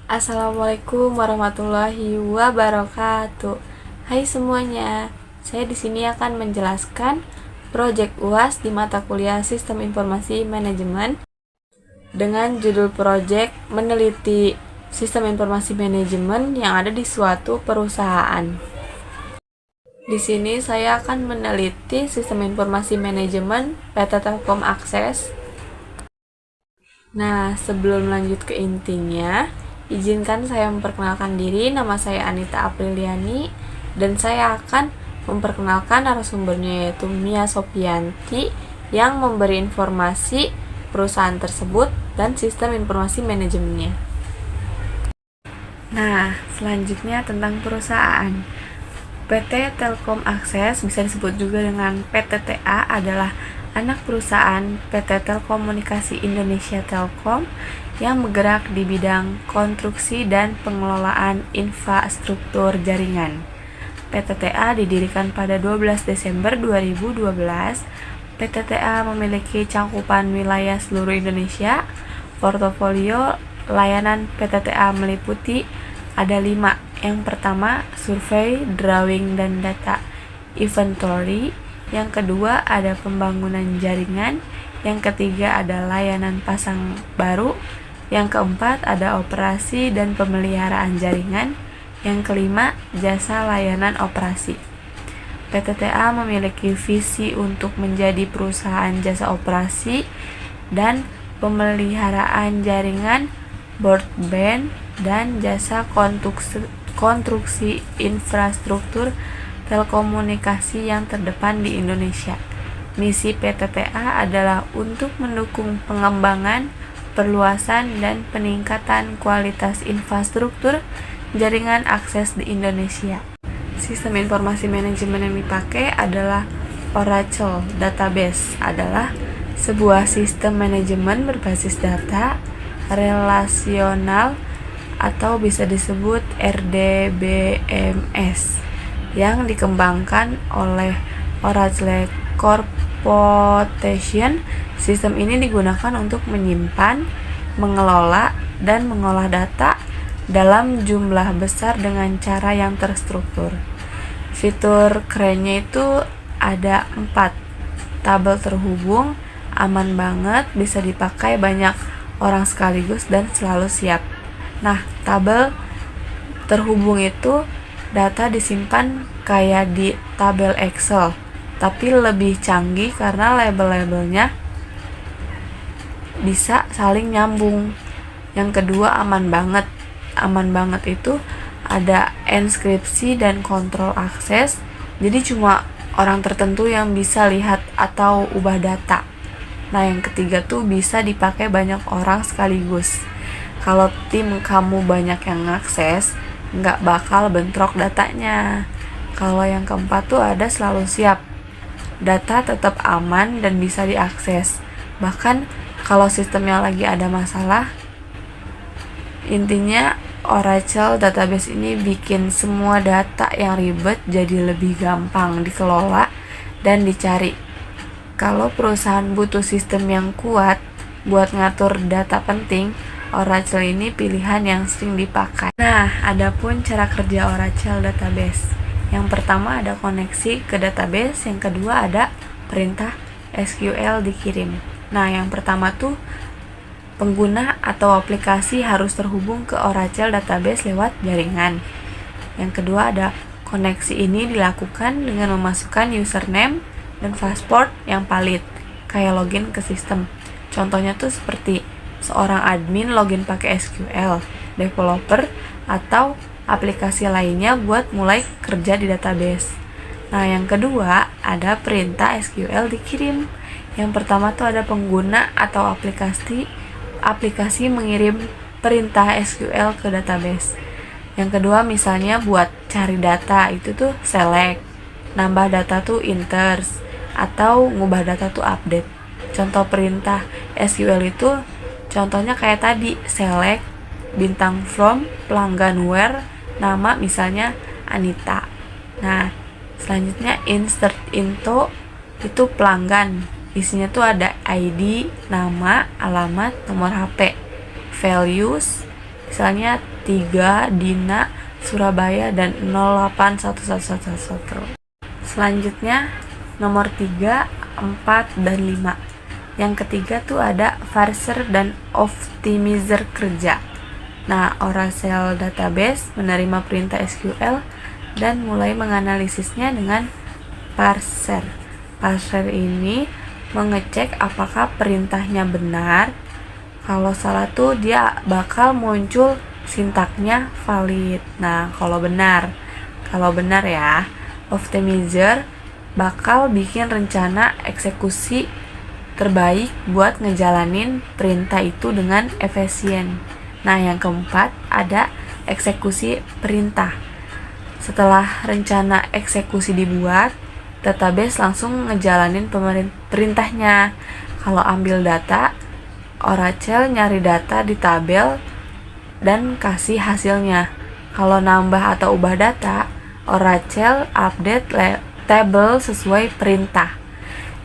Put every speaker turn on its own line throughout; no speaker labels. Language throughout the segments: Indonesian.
Assalamualaikum warahmatullahi wabarakatuh. Hai semuanya, saya di sini akan menjelaskan proyek UAS di mata kuliah Sistem Informasi Manajemen dengan judul proyek meneliti sistem informasi manajemen yang ada di suatu perusahaan. Di sini saya akan meneliti sistem informasi manajemen PT Telkom Akses. Nah, sebelum lanjut ke intinya, izinkan saya memperkenalkan diri. Nama saya Anita Apriliani dan saya akan memperkenalkan narasumbernya, yaitu Mia Sopianti, yang memberi informasi perusahaan tersebut dan sistem informasi manajemennya. Nah, selanjutnya tentang perusahaan. PT Telkom Akses, bisa disebut juga dengan PTTA, adalah anak perusahaan PT Telekomunikasi Indonesia Telkom yang bergerak di bidang konstruksi dan pengelolaan infrastruktur jaringan. PTTA didirikan pada 12 Desember 2012. PTTA memiliki cakupan wilayah seluruh Indonesia. Portofolio layanan PTTA meliputi ada 5. Yang pertama, survei, drawing, dan data inventory. Yang kedua, ada pembangunan jaringan. Yang ketiga, ada layanan pasang baru. Yang keempat, ada operasi dan pemeliharaan jaringan. Yang kelima, jasa layanan operasi. PTTA memiliki visi untuk menjadi perusahaan jasa operasi dan pemeliharaan jaringan, broadband, dan jasa konstruksi infrastruktur telekomunikasi yang terdepan di Indonesia. Misi PTTA adalah untuk mendukung pengembangan, perluasan, dan peningkatan kualitas infrastruktur jaringan akses di Indonesia. Sistem informasi manajemen yang dipakai adalah Oracle Database, adalah sebuah sistem manajemen berbasis data relasional atau bisa disebut RDBMS yang dikembangkan oleh Oracle Corporation. Sistem ini digunakan untuk menyimpan, mengelola, dan mengolah data dalam jumlah besar dengan cara yang terstruktur. Fitur kerennya itu ada 4. Tabel terhubung, aman banget, bisa dipakai banyak orang sekaligus dan selalu siap. Nah, tabel terhubung itu data disimpan kayak di tabel Excel, tapi lebih canggih karena label-labelnya bisa saling nyambung. Yang kedua, aman banget. Aman banget itu ada enskripsi dan kontrol akses, jadi cuma orang tertentu yang bisa lihat atau ubah data. Nah, yang ketiga tuh bisa dipakai banyak orang sekaligus. Kalau tim kamu banyak yang ngakses, nggak bakal bentrok datanya. Kalau yang keempat tuh ada selalu siap. Data tetap aman dan bisa diakses. Bahkan kalau sistemnya lagi ada masalah. Intinya, Oracle Database ini bikin semua data yang ribet jadi lebih gampang dikelola dan dicari. Kalau perusahaan butuh sistem yang kuat buat ngatur data penting, Oracle ini pilihan yang sering dipakai. Nah, adapun cara kerja Oracle Database. Yang pertama ada koneksi ke database, yang kedua ada perintah SQL dikirim. Nah, yang pertama tuh pengguna atau aplikasi harus terhubung ke Oracle Database lewat jaringan. Yang kedua ada koneksi ini dilakukan dengan memasukkan username dan password yang valid, kayak login ke sistem. Contohnya tuh seperti seorang admin login pakai SQL, developer atau aplikasi lainnya buat mulai kerja di database. Nah, yang kedua ada perintah SQL dikirim. Yang pertama tuh ada pengguna atau aplikasi mengirim perintah SQL ke database. Yang kedua misalnya buat cari data itu tuh select, nambah data tuh insert, atau ngubah data tuh update. Contoh perintah SQL itu contohnya kayak tadi, select bintang from pelanggan where, nama misalnya Anita. Nah, selanjutnya insert into itu pelanggan. Isinya tuh ada ID, nama, alamat, nomor HP, values, Misalnya 3 Dina Surabaya dan 081111. Selanjutnya nomor 3, 4, dan 5. Yang ketiga tuh ada parser dan optimizer kerja. Nah, Oracle Database menerima perintah SQL dan mulai menganalisisnya dengan parser. Parser ini mengecek apakah perintahnya benar. Kalau salah tuh dia bakal muncul sintaknya valid. Nah, kalau benar ya, optimizer bakal bikin rencana eksekusi terbaik buat ngejalanin perintah itu dengan efisien. Nah, yang keempat ada eksekusi perintah. Setelah rencana eksekusi dibuat, database langsung ngejalanin perintahnya. Kalau ambil data, Oracle nyari data di tabel dan kasih hasilnya. Kalau nambah atau ubah data, Oracle update table sesuai perintah.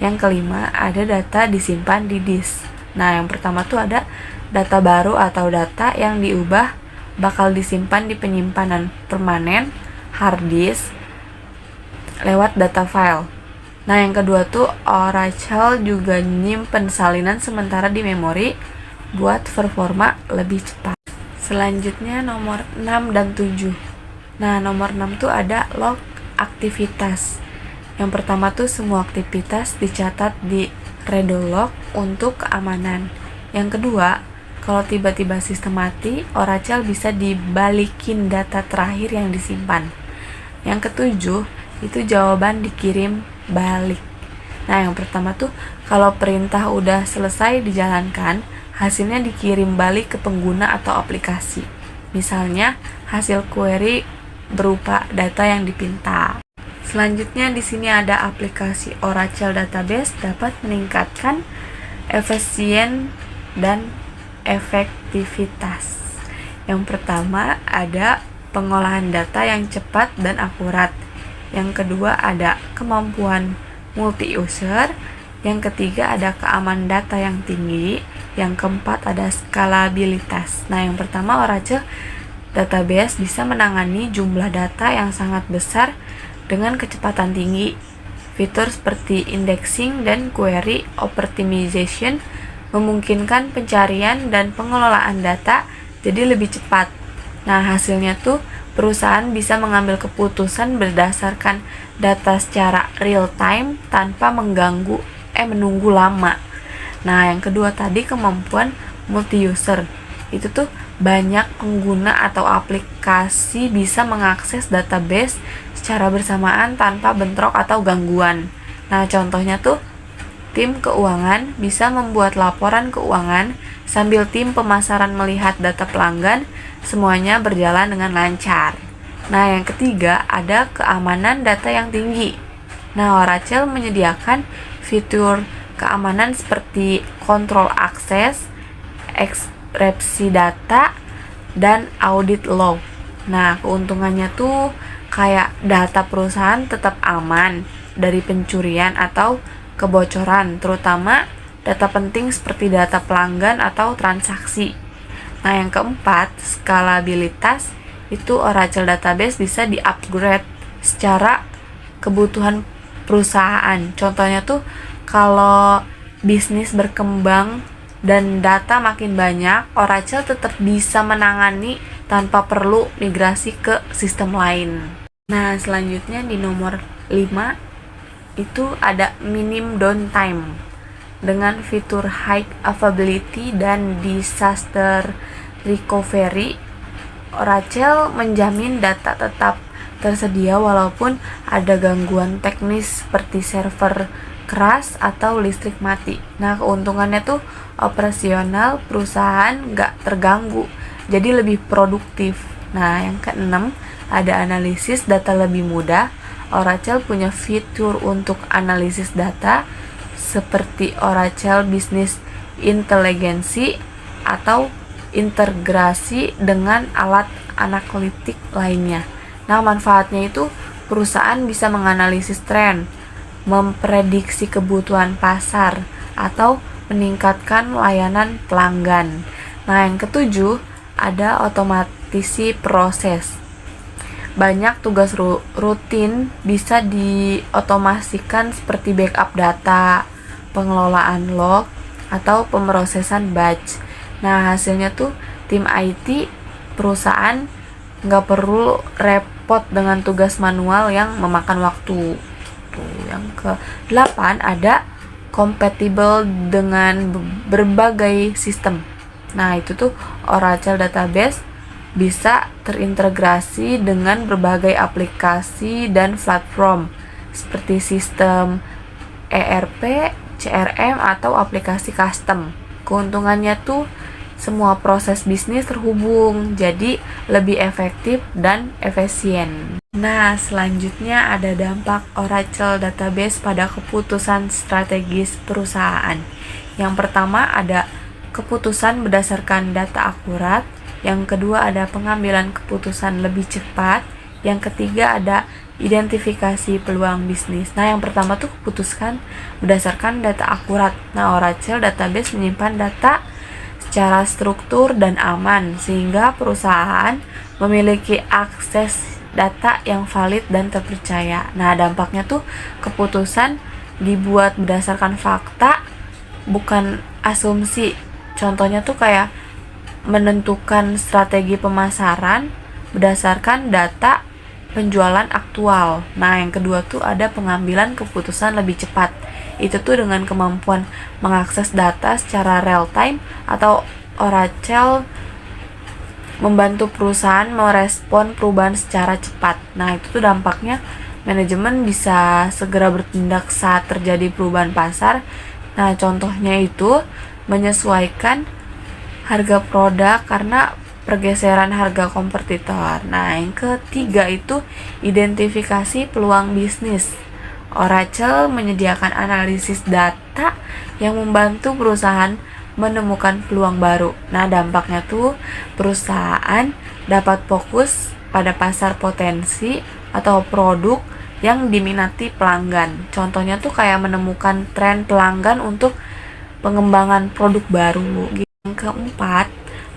Yang kelima, ada data disimpan di disk. Nah, yang pertama tuh ada data baru atau data yang diubah bakal disimpan di penyimpanan permanen hard disk lewat data file. Nah, yang kedua tuh Oracle juga nyimpen salinan sementara di memori buat performa lebih cepat. Selanjutnya nomor 6 dan 7. Nah, nomor 6 tuh ada log aktivitas. Yang pertama tuh semua aktivitas dicatat di Redolog untuk keamanan. Yang kedua, kalau tiba-tiba sistem mati, Oracle bisa dibalikin data terakhir yang disimpan. Yang ketujuh, itu jawaban dikirim balik. Nah, yang pertama tuh kalau perintah udah selesai dijalankan, hasilnya dikirim balik ke pengguna atau aplikasi. Misalnya, hasil query berupa data yang dipinta. Selanjutnya di sini ada aplikasi Oracle Database dapat meningkatkan efisien dan efektivitas. Yang pertama ada pengolahan data yang cepat dan akurat. Yang kedua ada kemampuan multi-user. Yang ketiga ada keamanan data yang tinggi. Yang keempat ada skalabilitas. Nah, yang pertama Oracle Database bisa menangani jumlah data yang sangat besar dengan kecepatan tinggi. Fitur seperti indexing dan query optimization memungkinkan pencarian dan pengelolaan data jadi lebih cepat. Nah, hasilnya tuh perusahaan bisa mengambil keputusan berdasarkan data secara real time tanpa menunggu lama. Nah, yang kedua tadi kemampuan multi-user. Itu tuh banyak pengguna atau aplikasi bisa mengakses database secara bersamaan tanpa bentrok atau gangguan. Nah, contohnya tuh tim keuangan bisa membuat laporan keuangan sambil tim pemasaran melihat data pelanggan, semuanya berjalan dengan lancar. Nah, yang ketiga ada keamanan data yang tinggi. Nah, Oracle menyediakan fitur keamanan seperti kontrol akses, ekskripsi data, dan audit log. Nah, keuntungannya tuh kayak data perusahaan tetap aman dari pencurian atau kebocoran, terutama data penting seperti data pelanggan atau transaksi. Nah, yang keempat, skalabilitas. Itu Oracle Database bisa di-upgrade secara kebutuhan perusahaan. Contohnya tuh kalau bisnis berkembang dan data makin banyak, Oracle tetap bisa menangani tanpa perlu migrasi ke sistem lain. Nah, selanjutnya di nomor 5 itu ada minim downtime. Dengan fitur high availability dan disaster recovery, Oracle menjamin data tetap tersedia walaupun ada gangguan teknis seperti server crash atau listrik mati. Nah, keuntungannya tuh operasional perusahaan nggak terganggu, jadi lebih produktif. Nah, yang keenam ada analisis data lebih mudah. Oracle punya fitur untuk analisis data seperti Oracle Business Intelligence atau integrasi dengan alat analitik lainnya. Nah, manfaatnya itu perusahaan bisa menganalisis tren, memprediksi kebutuhan pasar, atau meningkatkan layanan pelanggan. Nah, yang ketujuh ada otomatisi proses. Banyak tugas rutin bisa diotomasikan seperti backup data, pengelolaan log, atau pemrosesan batch. Nah, hasilnya tuh tim IT perusahaan nggak perlu repot dengan tugas manual yang memakan waktu. Tuh, yang ke-8 ada compatible dengan berbagai sistem. Nah, itu tuh Oracle Database bisa terintegrasi dengan berbagai aplikasi dan platform seperti sistem ERP, CRM, atau aplikasi custom. Keuntungannya tuh semua proses bisnis terhubung, jadi lebih efektif dan efisien. Nah, selanjutnya ada dampak Oracle Database pada keputusan strategis perusahaan. Yang pertama ada keputusan berdasarkan data akurat. Yang kedua ada pengambilan keputusan lebih cepat. Yang ketiga ada identifikasi peluang bisnis. Nah, yang pertama tuh keputuskan berdasarkan data akurat. Nah, Oracle Database menyimpan data secara struktur dan aman sehingga perusahaan memiliki akses data yang valid dan terpercaya. Nah, dampaknya tuh keputusan dibuat berdasarkan fakta, bukan asumsi. Contohnya tuh kayak menentukan strategi pemasaran berdasarkan data penjualan aktual. Nah, yang kedua tuh ada pengambilan keputusan lebih cepat. Itu tuh dengan kemampuan mengakses data secara real time atau Oracle membantu perusahaan merespon perubahan secara cepat. Nah, itu tuh dampaknya manajemen bisa segera bertindak saat terjadi perubahan pasar. Nah, contohnya itu menyesuaikan harga produk karena pergeseran harga kompetitor. Nah, yang ketiga itu identifikasi peluang bisnis. Oracle menyediakan analisis data yang membantu perusahaan menemukan peluang baru. Nah, dampaknya tuh perusahaan dapat fokus pada pasar potensi atau produk yang diminati pelanggan. Contohnya tuh kayak menemukan tren pelanggan untuk pengembangan produk baru. Yang keempat,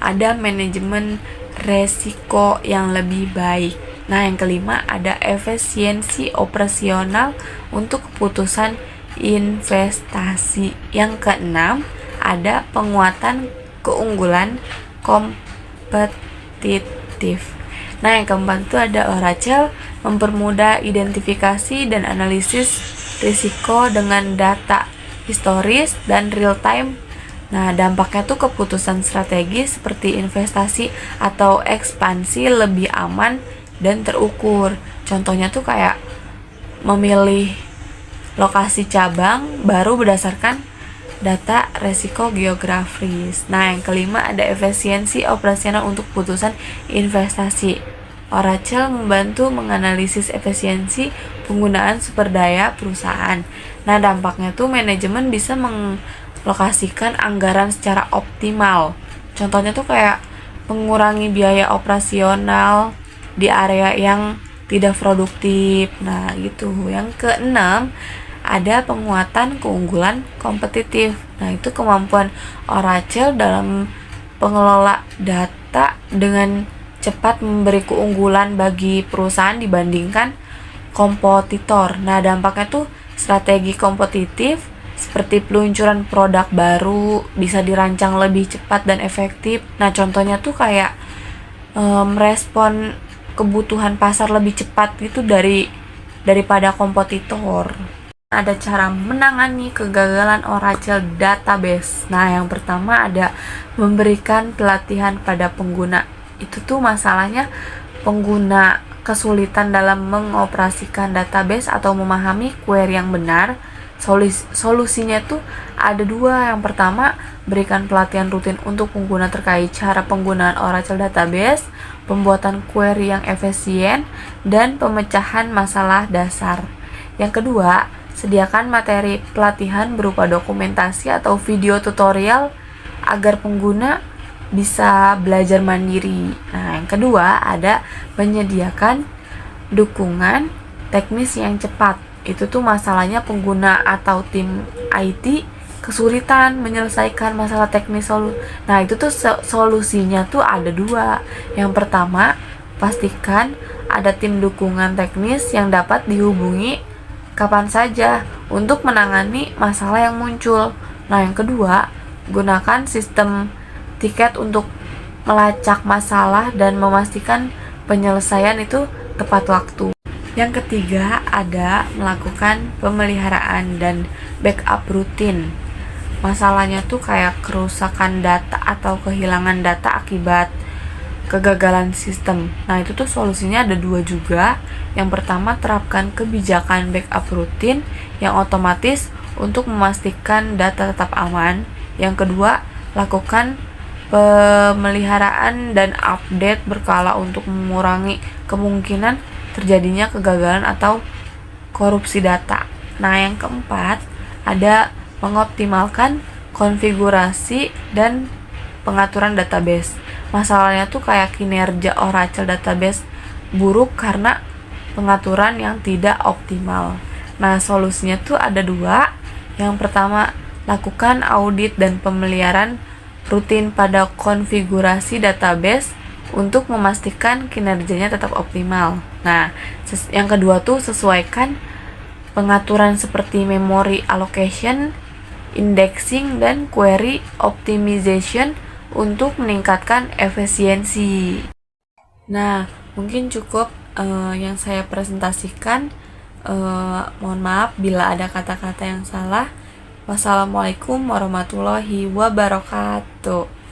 ada manajemen resiko yang lebih baik. Nah, yang kelima ada efisiensi operasional untuk keputusan investasi. Yang keenam ada penguatan keunggulan kompetitif. Nah, yang keempat itu ada Oracle mempermudah identifikasi dan analisis risiko dengan data historis dan real time. Nah, dampaknya tuh keputusan strategis seperti investasi atau ekspansi lebih aman dan terukur. Contohnya tuh kayak memilih lokasi cabang baru berdasarkan data resiko geografis. Nah, yang kelima ada efisiensi operasional untuk keputusan investasi. Oracle membantu menganalisis efisiensi penggunaan sumber daya perusahaan. Nah, dampaknya tuh manajemen bisa lokasikan anggaran secara optimal. Contohnya tuh kayak mengurangi biaya operasional di area yang tidak produktif. Nah, gitu. Yang keenam, ada penguatan keunggulan kompetitif. Nah, itu kemampuan Oracle dalam pengelola data dengan cepat memberi keunggulan bagi perusahaan dibandingkan kompetitor. Nah, dampaknya tuh strategi kompetitif seperti peluncuran produk baru bisa dirancang lebih cepat dan efektif. Nah, contohnya tuh kayak merespon kebutuhan pasar lebih cepat gitu daripada kompetitor. Ada cara menangani kegagalan Oracle Database. Nah, yang pertama ada memberikan pelatihan pada pengguna. Itu tuh masalahnya pengguna kesulitan dalam mengoperasikan database atau memahami query yang benar. Solusinya tuh ada dua. Yang pertama, berikan pelatihan rutin untuk pengguna terkait cara penggunaan Oracle Database, pembuatan query yang efisien, dan pemecahan masalah dasar. Yang kedua, sediakan materi pelatihan berupa dokumentasi atau video tutorial agar pengguna bisa belajar mandiri. Nah, yang kedua ada menyediakan dukungan teknis yang cepat. Itu tuh masalahnya pengguna atau tim IT kesulitan menyelesaikan masalah teknis Nah, itu tuh solusinya tuh ada dua. Yang pertama, pastikan ada tim dukungan teknis yang dapat dihubungi kapan saja untuk menangani masalah yang muncul. Nah, yang kedua, gunakan sistem tiket untuk melacak masalah dan memastikan penyelesaian itu tepat waktu. Yang ketiga, ada melakukan pemeliharaan dan backup rutin. Masalahnya tuh kayak kerusakan data atau kehilangan data akibat kegagalan sistem. Nah, itu tuh solusinya ada dua juga. Yang pertama, terapkan kebijakan backup rutin yang otomatis untuk memastikan data tetap aman. Yang kedua, lakukan pemeliharaan dan update berkala untuk mengurangi kemungkinan terjadinya kegagalan atau korupsi data. Nah, yang keempat, ada mengoptimalkan konfigurasi dan pengaturan database. Masalahnya tuh kayak kinerja Oracle database buruk karena pengaturan yang tidak optimal. Nah, solusinya tuh ada dua. Yang pertama, lakukan audit dan pemeliharaan rutin pada konfigurasi database untuk memastikan kinerjanya tetap optimal. Nah, yang kedua tuh sesuaikan pengaturan seperti memory allocation, indexing, dan query optimization untuk meningkatkan efisiensi. Nah, mungkin cukup yang saya presentasikan. Mohon maaf bila ada kata-kata yang salah. Wassalamualaikum warahmatullahi wabarakatuh.